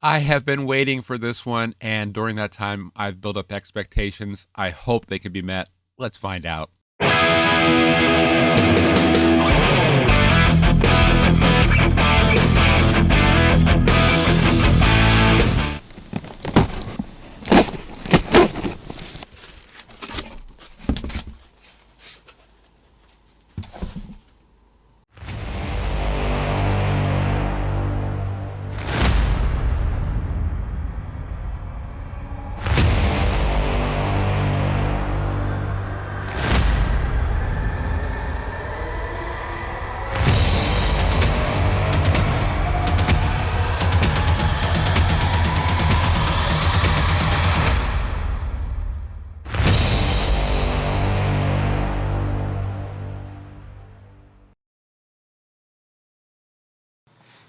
I have been waiting for this one, and during that time, I've built up expectations. I hope they can be met. Let's find out.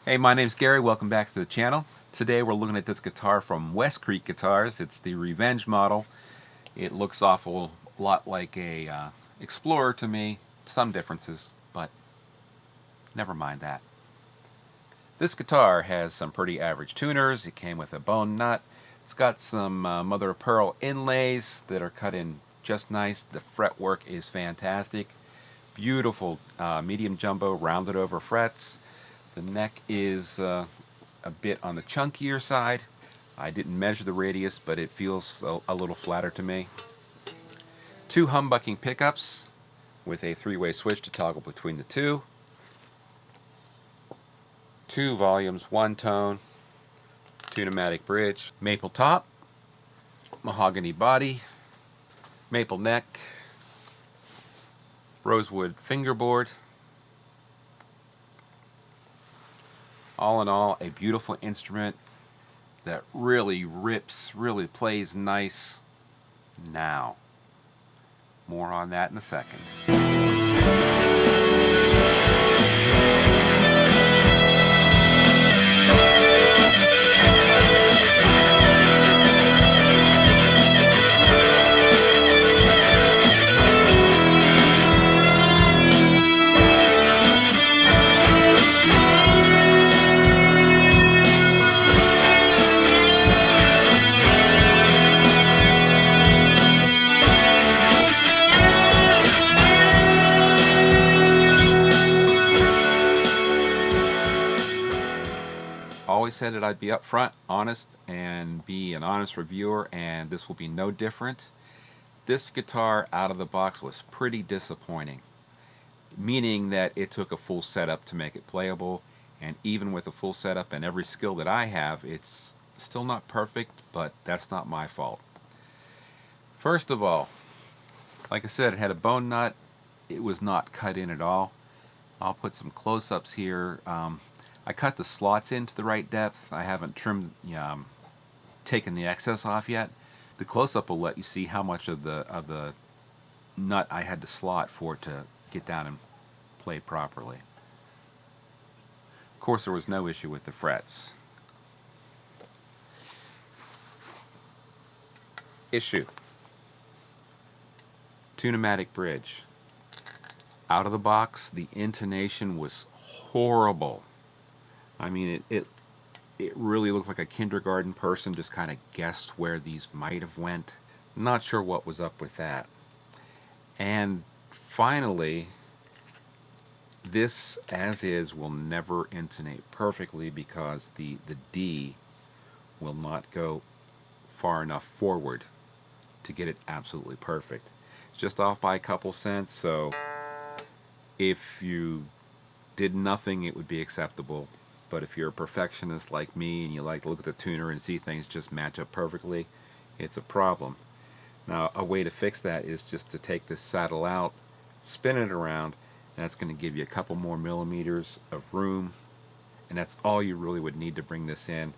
Hey, my name's Gary. Welcome back to the channel. Today we're looking at this guitar from Westcreek Guitars. It's the Revenge model. It looks awful lot like a Explorer to me. Some differences, but never mind that. This guitar has some pretty average tuners. It came with a bone nut. It's got some mother of pearl inlays that are cut in just nice. The fretwork is fantastic. Beautiful medium jumbo rounded over frets. The neck is a bit on the chunkier side. I didn't measure the radius, but it feels a little flatter to me. Two humbucking pickups with a three-way switch to toggle between the two. Two volumes, one tone, two pneumatic bridge, maple top, mahogany body, maple neck, rosewood fingerboard. All in all, a beautiful instrument that really rips, really plays nice now. More on that in a second. Always said that I'd be upfront, honest, and be an honest reviewer, and this will be no different. This guitar out of the box was pretty disappointing, meaning that it took a full setup to make it playable, and even with a full setup and every skill that I have, it's still not perfect, but that's not my fault. First of all, like I said, it had a bone nut. It was not cut in at all. I'll put some close-ups here. I cut the slots into the right depth. I haven't taken the excess off yet. The close-up will let you see how much of the nut I had to slot for it to get down and play properly. Of course, there was no issue with the frets. Issue: two pneumatic bridge. Out of the box, the intonation was horrible. I mean, it really looked like a kindergarten person just kind of guessed where these might have went. Not sure what was up with that. And finally, this as is will never intonate perfectly because the D will not go far enough forward to get it absolutely perfect. It's just off by a couple cents, so if you did nothing, it would be acceptable. But if you're a perfectionist like me and you like to look at the tuner and see things just match up perfectly, it's a problem. Now, a way to fix that is just to take this saddle out, spin it around, and that's going to give you a couple more millimeters of room, and that's all you really would need to bring this in.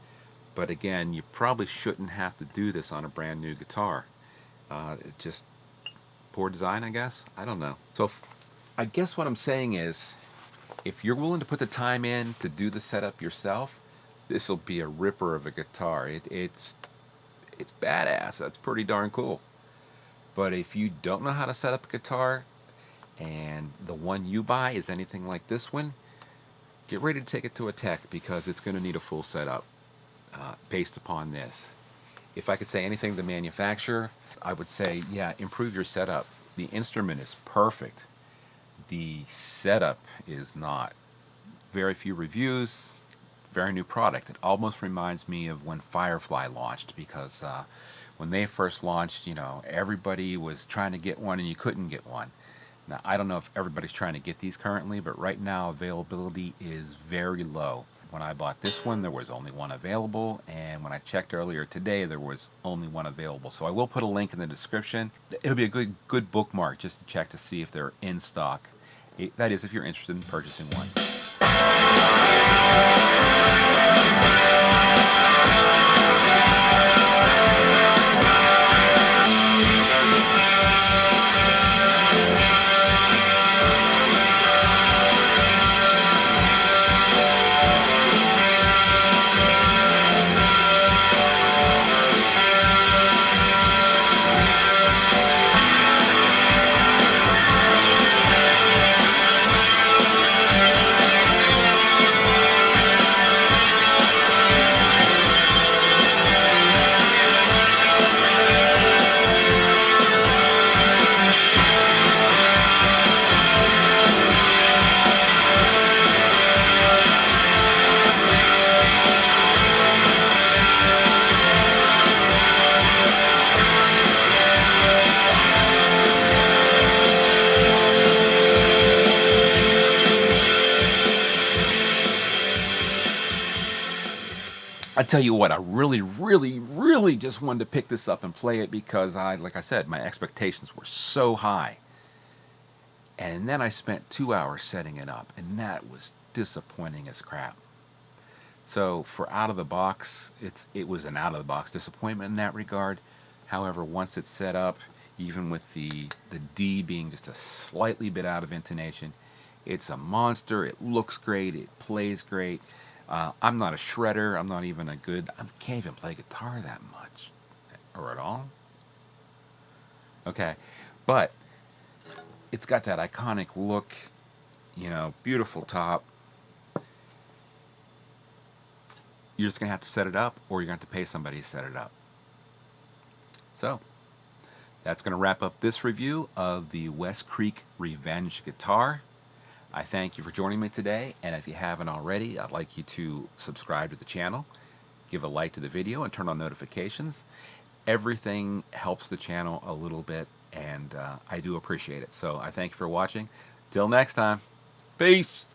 But again, you probably shouldn't have to do this on a brand new guitar. Just poor design, I guess. I don't know. So I guess what I'm saying is, if you're willing to put the time in to do the setup yourself, this will be a ripper of a guitar. It's badass. That's pretty darn cool. But if you don't know how to set up a guitar, and the one you buy is anything like this one, get ready to take it to a tech because it's going to need a full setup. based upon this. If I could say anything to the manufacturer, I would say, yeah, improve your setup. The instrument is perfect. The setup is not. Very few reviews, very new product. It almost reminds me of when Firefly launched, because when they first launched, everybody was trying to get one and you couldn't get one. Now, I don't know if everybody's trying to get these currently, but right now availability is very low. When I bought this one, there was only one available, and when I checked earlier today, there was only one available. So I will put a link in the description. It'll be a good bookmark just to check to see if they're in stock. That is, if you're interested in purchasing one. I tell you what, I really, really, really just wanted to pick this up and play it because like I said, my expectations were so high. And then I spent 2 hours setting it up, and that was disappointing as crap. So for out of the box, it was an out of the box disappointment in that regard. However, once it's set up, even with the D being just a slightly bit out of intonation, it's a monster. It looks great. It plays great. I'm not a shredder. I'm not even I can't even play guitar that much or at all. Okay, but it's got that iconic look, beautiful top. You're just going to have to set it up, or you're going to have to pay somebody to set it up. So, that's going to wrap up this review of the Westcreek Revenge Guitar. I thank you for joining me today, and if you haven't already, I'd like you to subscribe to the channel, give a like to the video, and turn on notifications. Everything helps the channel a little bit, and I do appreciate it. So I thank you for watching. Till next time, peace!